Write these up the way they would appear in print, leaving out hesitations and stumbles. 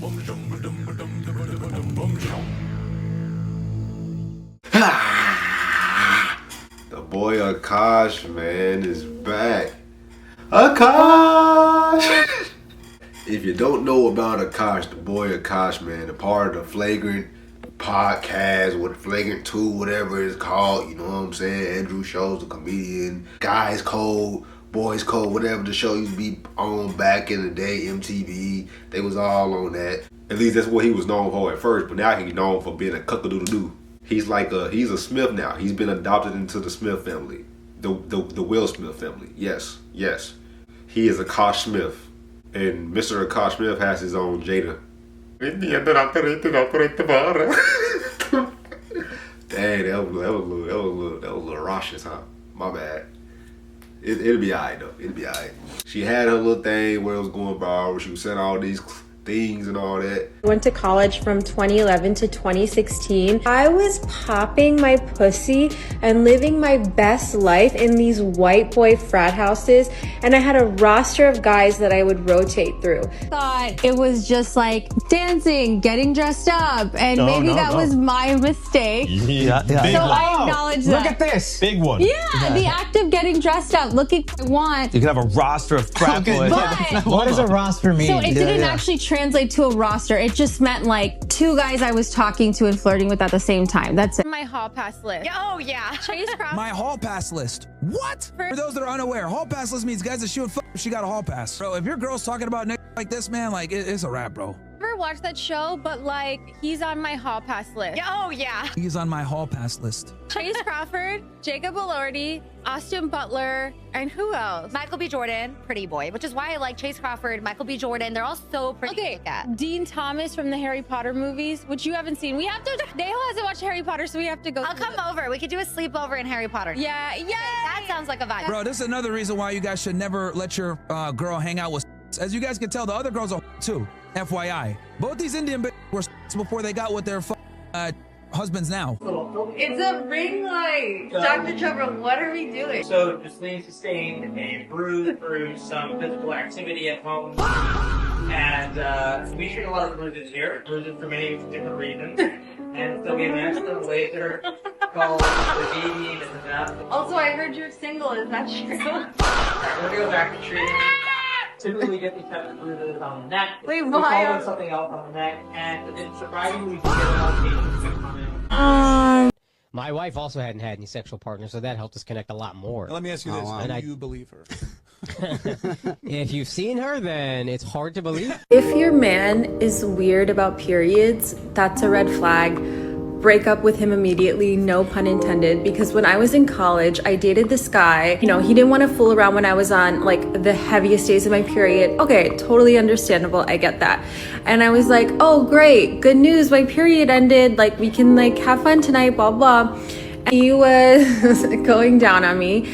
The boy Akaash, man, is back. Akaash! If you don't know about Akaash, the boy Akaash, man, a part of the Flagrant podcast, what Flagrant 2, whatever it's called, you know what I'm saying? Andrew Shows, the comedian, Guys Code, Boys Code, whatever the show used to be on back in the day, MTV, they was all on that. At least that's what he was known for at first, but now he's known for being a cuck-a-doodle-doo. He's a Smith now. He's been adopted into the Smith family. The Will Smith family. Yes. He is Akaash Smith. And Mr. Akaash Smith has his own Jada. Dang, that was a little raucous, huh? My bad. It'll be alright though. It'll be alright. She had her little thing where it was going viral. She was saying all these things and all that. I went to college from 2011 to 2016. I was popping my pussy and living my best life in these white boy frat houses, and I had a roster of guys that I would rotate through. Thought it was just like dancing, getting dressed up, and maybe that was my mistake. Yeah. So I acknowledge that. Look at this. Big one. Yeah, the act of getting dressed up, looking what I want. You can have a roster of frat boys. But What does a roster mean? so it didn't actually translate to a roster. It just meant like two guys I was talking to and flirting with at the same time. That's it. My hall pass list. Oh yeah. Chase Crawford. My hall pass list. What? For those that are unaware, hall pass list means guys that she would fuck if she got a hall pass. Bro, if your girl's talking about like this, man, like it's a wrap, bro. Never watched that show, but like he's on my hall pass list. Oh yeah. He's on my hall pass list. Chase Crawford, Jacob Elordi, Austin Butler, and who else? Michael B. Jordan, pretty boy, which is why I like Chase Crawford, Michael B. Jordan. They're all so pretty. Okay, Dean Thomas from the Harry Potter movies, which you haven't seen. We have to. Dale hasn't watched Harry Potter, so we have to go. I'll come over. We could do a sleepover in Harry Potter. Yeah. That sounds like a vibe. Bro, this is another reason why you guys should never let your girl hang out with. As you guys can tell, the other girls are too. FYI, both these Indian were before they got with their husbands now. It's a ring light. Dr. Trevor, what are we doing? So Justine sustained a bruise through some physical activity at home. And we treat a lot of bruises here, bruises for many different reasons. And so we have an excellent laser called the baby and the death. Also, I heard you're single. Is that true? We're gonna go back to treating. Typically we get these types of bruises on the neck. Wait, we why? call it something else on the neck, and it's surprisingly we can get a lot of patients that come in. My wife also hadn't had any sexual partners, so that helped us connect a lot more. Let me ask you this: how do you believe her? If you've seen her, then it's hard to believe. If your man is weird about periods, that's a red flag. Break up with him immediately, no pun intended, because when I was in college, I dated this guy. You know, he didn't want to fool around when I was on like the heaviest days of my period. Okay, totally understandable, I get that. And I was like, oh great, good news, my period ended, like we can like have fun tonight, blah blah. And he was going down on me.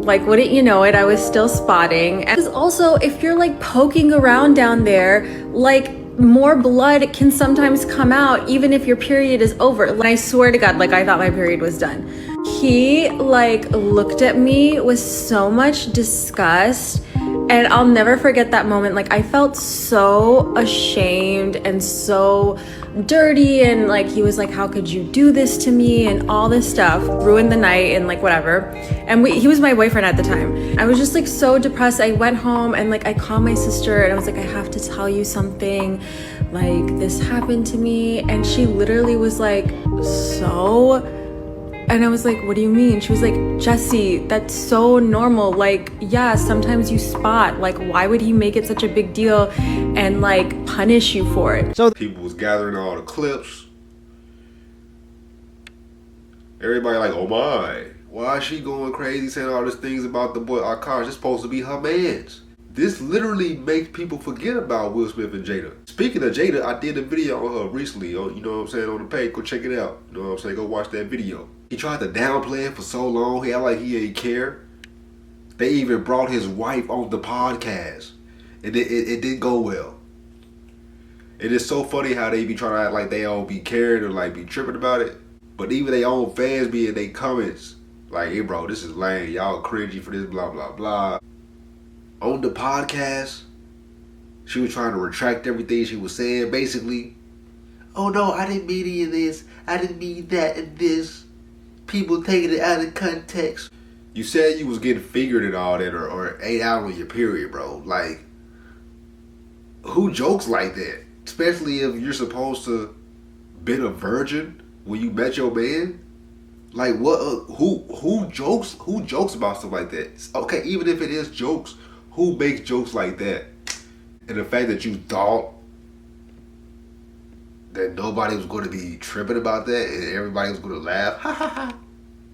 Like, wouldn't you know it, I was still spotting. And also, if you're like poking around down there, like more blood can sometimes come out even if your period is over. And I swear to God, like I thought my period was done. He like looked at me with so much disgust, and I'll never forget that moment. Like I felt so ashamed and so dirty, and like he was like, how could you do this to me, and all this stuff. Ruined the night and like whatever. And he was my boyfriend at the time. I was just like so depressed. I went home and like I called my sister and I was like, I have to tell you something, like this happened to me. And she literally was like, so? And I was like, what do you mean? She was like, Jesse, that's so normal. Like, yeah, sometimes you spot. Like, why would he make it such a big deal and like punish you for it? So people was gathering all the clips. Everybody like, oh my, why is she going crazy saying all these things about the boy Akaash? It's supposed to be her man's. This literally makes people forget about Will Smith and Jada. Speaking of Jada, I did a video on her recently, you know what I'm saying, on the page. Go check it out. You know what I'm saying? Go watch that video. He tried to downplay it for so long. He acted like he ain't care. They even brought his wife on the podcast. It didn't go well. It is so funny how they be trying to act like they don't be caring or like be tripping about it. But even their own fans be in their comments like, hey bro, this is lame. Y'all cringy for this, blah, blah, blah. On the podcast, She was trying to retract everything she was saying. Basically, oh no, I didn't mean any of this. I didn't mean that and this. People taking it out of context. You said you was getting fingered and all that, or ate out on your period, bro. Like, who jokes like that? Especially if you're supposed to been a virgin when you met your man. Like, what? Who jokes? Who jokes about stuff like that? Okay, even if it is jokes, who makes jokes like that? And the fact that you thought that nobody was going to be tripping about that and everybody was going to laugh, ha ha ha,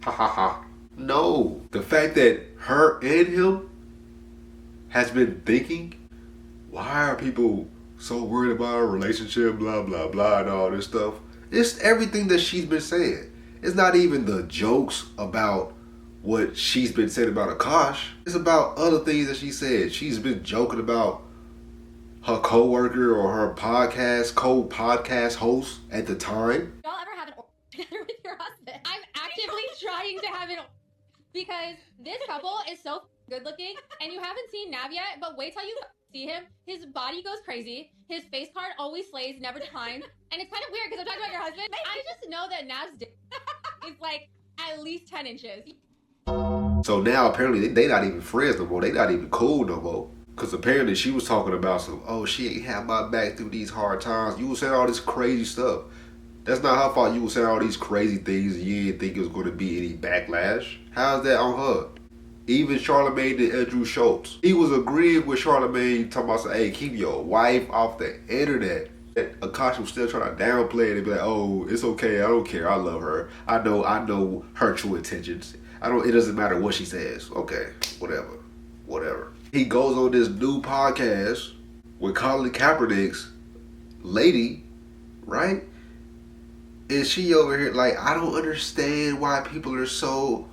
ha ha ha. No, the fact that her and him has been thinking, why are people so worried about our relationship, blah blah blah, and all this stuff. It's everything that she's been saying. It's not even the jokes about what she's been saying about Akaash. It's about other things that she said. She's been joking about her coworker or her co-podcast host at the time. Y'all ever have an together with your husband? I'm actively trying to have it because this couple is so good looking, and you haven't seen Nav yet, but wait till you see him. His body goes crazy. His face card always slays, never declines. And it's kind of weird because I'm talking about your husband. I just know that Nav's dick is like at least 10 inches. So now apparently they not even friends no more. They not even cool no more. Because apparently she was talking about some, oh, she ain't had my back through these hard times. You was saying all this crazy stuff. That's not her fault. You was saying all these crazy things and you didn't think it was going to be any backlash. How's that on her? Even Charlamagne and Andrew Schultz, he was agreeing with Charlamagne, talking about, hey, keep your wife off the internet. Akaash was still trying to downplay it and be like, oh, it's okay, I don't care, I love her. I know her true intentions. It doesn't matter what she says. Okay, whatever. He goes on this new podcast with Colin Kaepernick's lady, right? And she over here like, I don't understand why people are so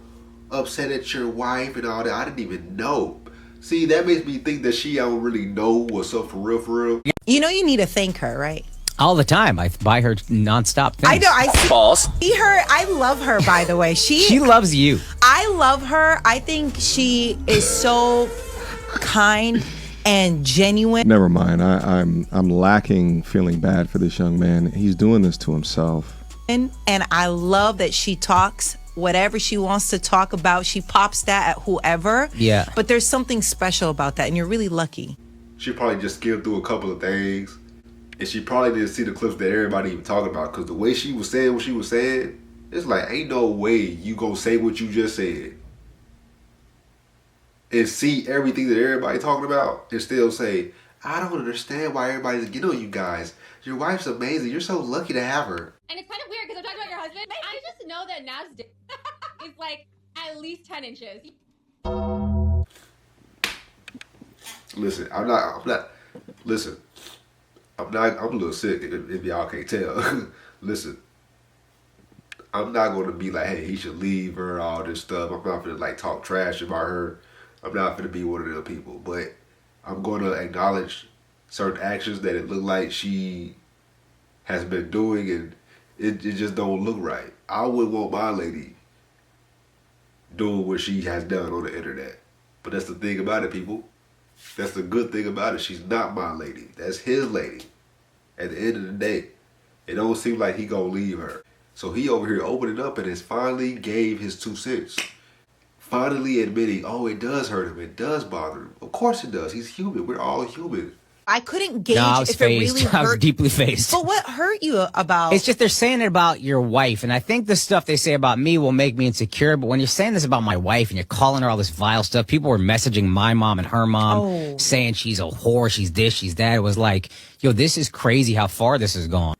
upset at your wife and all that. I didn't even know. See, that makes me think that she don't really know what's up for real. You know you need to thank her, right? All the time. I buy her nonstop things. I know. I see, False. See her. I love her, by the way. She loves you. I love her. I think she is so kind and genuine. Never mind. I'm lacking feeling bad for this young man. He's doing this to himself. And I love that she talks whatever she wants to talk about. She pops that at whoever. Yeah. But there's something special about that, and you're really lucky. She probably just skimmed through a couple of things, and she probably didn't see the clips that everybody even talking about, because the way she was saying what she was saying, it's like, ain't no way you gonna say what you just said and see everything that everybody talking about and still say, I don't understand why everybody's getting on you guys. Your wife's amazing. You're so lucky to have her. And it's kind of weird because I'm talking about your husband. I just know that Nav's dick is like at least 10 inches. Listen, I'm a little sick if y'all can't tell. Listen, I'm not going to be like, hey, he should leave her, all this stuff. I'm not going to like talk trash about her. I'm not going to be one of them people. But I'm going to acknowledge certain actions that it look like she has been doing, and it just don't look right. I wouldn't want my lady doing what she has done on the internet. But that's the thing about it, people. That's the good thing about it. She's not my lady. That's his lady. At the end of the day, it don't seem like he gonna leave her. So he over here opening up and has finally gave his 2 cents. Finally admitting, oh, it does hurt him. It does bother him. Of course it does. He's human. We're all human. I couldn't gauge I was if phased. it really hurt. I was deeply phased. But what hurt you about? It's just they're saying it about your wife, and I think the stuff they say about me will make me insecure, but when you're saying this about my wife and you're calling her all this vile stuff, people were messaging my mom and her mom saying she's a whore, she's this, she's that. It was like, yo, this is crazy how far this has gone.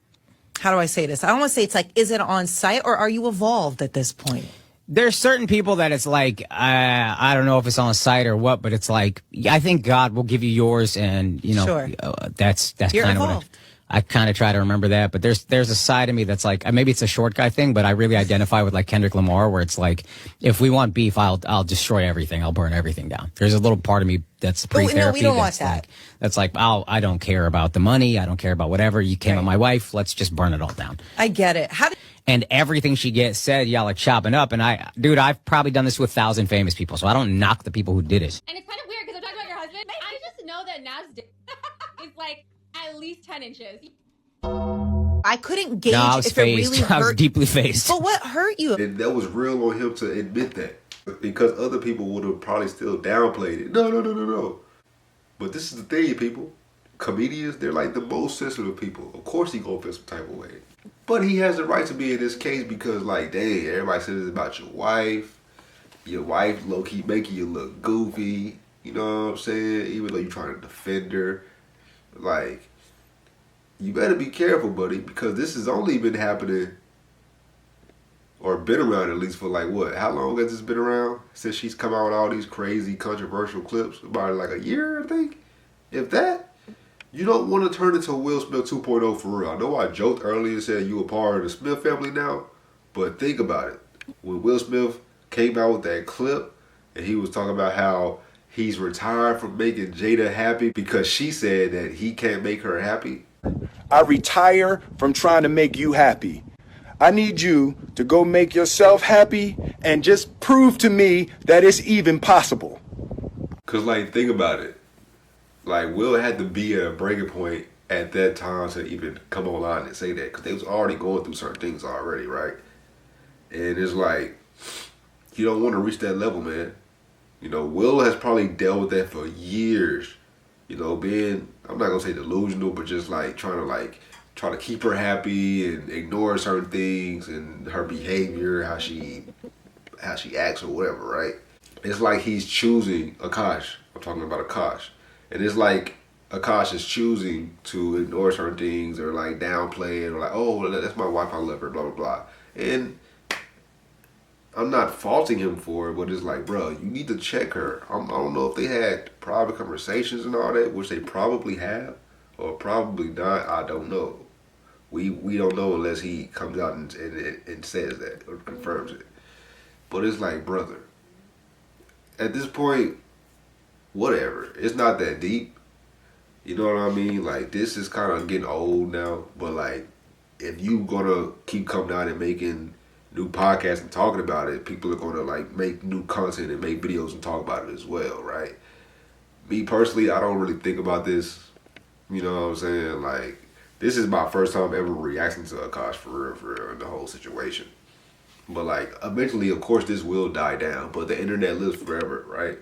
How do I say this? I don't want to say it's like, is it on site or are you evolved at this point? There's certain people that it's like, I don't know if it's on site or what, but it's like, I think God will give you yours, and you know, sure. That's You're kind of what I kind of try to remember that. But there's a side of me that's like, maybe it's a short guy thing, but I really identify with like Kendrick Lamar, where it's like, if we want beef, I'll destroy everything, I'll burn everything down. There's a little part of me that's pre-therapy. No, we don't want that. That's like, I don't care about the money, I don't care about whatever. You came at my wife, let's just burn it all down. I get it. And everything she said, y'all are chopping up. And I've probably done this with 1,000 famous people, so I don't knock the people who did it. And it's kind of weird because I'm talking about your husband. I just know that Nav's dick is like at least 10 inches. I couldn't gauge No, I was if phased. it really I was hurt. deeply phased. But what hurt you? And that was real on him to admit that. Because other people would have probably still downplayed it. No. But this is the thing, people. Comedians, they're like the most sensitive people. Of course he gonna feel some type of way. But he has the right to be in this case because, like, dang, everybody says it's about your wife. Your wife low-key making you look goofy. You know what I'm saying? Even though you're trying to defend her. Like, you better be careful, buddy, because this has only been happening, or been around at least for like what? How long has this been around? Since she's come out with all these crazy controversial clips? About like a year, I think? If that? You don't want to turn into Will Smith 2.0 for real. I know I joked earlier and said you a part of the Smith family now, but think about it. When Will Smith came out with that clip and he was talking about how he's retired from making Jada happy because she said that he can't make her happy. I retire from trying to make you happy. I need you to go make yourself happy and just prove to me that it's even possible. Cause like, think about it. Like, Will had to be at a breaking point at that time to even come online and say that, because they was already going through certain things already, right? And it's like, you don't want to reach that level, man. You know, Will has probably dealt with that for years. You know, being, I'm not gonna say delusional, but just like try to keep her happy and ignore certain things and her behavior, how she acts or whatever, right? It's like he's choosing Akaash. I'm talking about Akaash. And it's like Akaash is choosing to ignore certain things or like downplay it or like, oh, that's my wife, I love her, blah, blah, blah. And I'm not faulting him for it, but it's like, bro, you need to check her. I don't know if they had private conversations and all that, which they probably have or probably not. I don't know. We don't know unless he comes out and says that or confirms it. But it's like, brother, at this point, whatever. It's not that deep. You know what I mean? Like, this is kind of getting old now. But, like, if you gonna keep coming out and making new podcasts and talking about it, people are gonna, like, make new content and make videos and talk about it as well, right? Me, personally, I don't really think about this. You know what I'm saying? Like, this is my first time ever reacting to Akaash for real, in the whole situation. But, like, eventually, of course, this will die down. But the internet lives forever, right?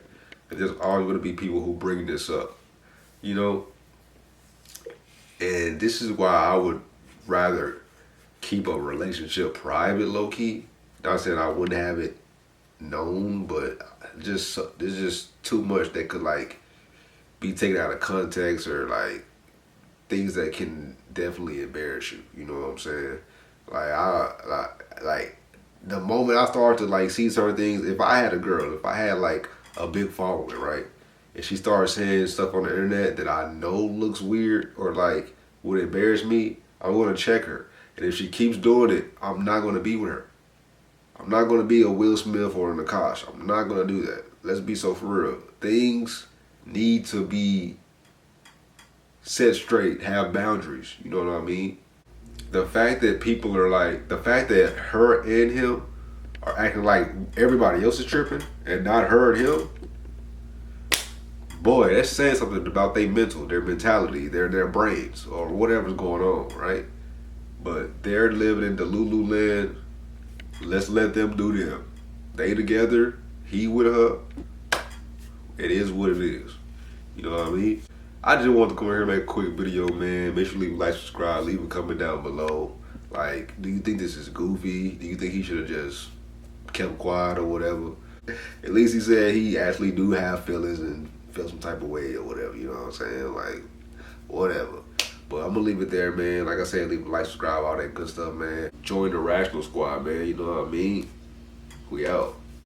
And there's always going to be people who bring this up, you know? And this is why I would rather keep a relationship private, low-key. Not saying I wouldn't have it known, but there's just too much that could, like, be taken out of context or, like, things that can definitely embarrass you. You know what I'm saying? Like, the moment I started to, like, see certain things, if I had a girl, if I had, like, a big following, right? And she starts saying stuff on the internet that I know looks weird or like would embarrass me, I'm gonna check her. And if she keeps doing it, I'm not gonna be with her. I'm not gonna be a Will Smith or an Akaash. I'm not gonna do that. Let's be so for real. Things need to be set straight, have boundaries. You know what I mean? The fact that people are like, the fact that her and him are acting like everybody else is tripping and not her and him, boy, that's saying something about their mentality, their brains, or whatever's going on, right? But they're living in the Lululand. Let's let them do them. They together, he with her. It is what it is. You know what I mean? I just want to come here and make a quick video, man. Make sure you leave a like, subscribe, leave a comment down below. Like, do you think this is goofy? Do you think he should have just kept quiet or whatever? At least he said he actually do have feelings and feel some type of way or whatever, you know what I'm saying? Like, whatever. But I'm gonna leave it there, man. Like I said, leave a like, subscribe, all that good stuff, man. Join the Rational Squad, man. You know what I mean? We out.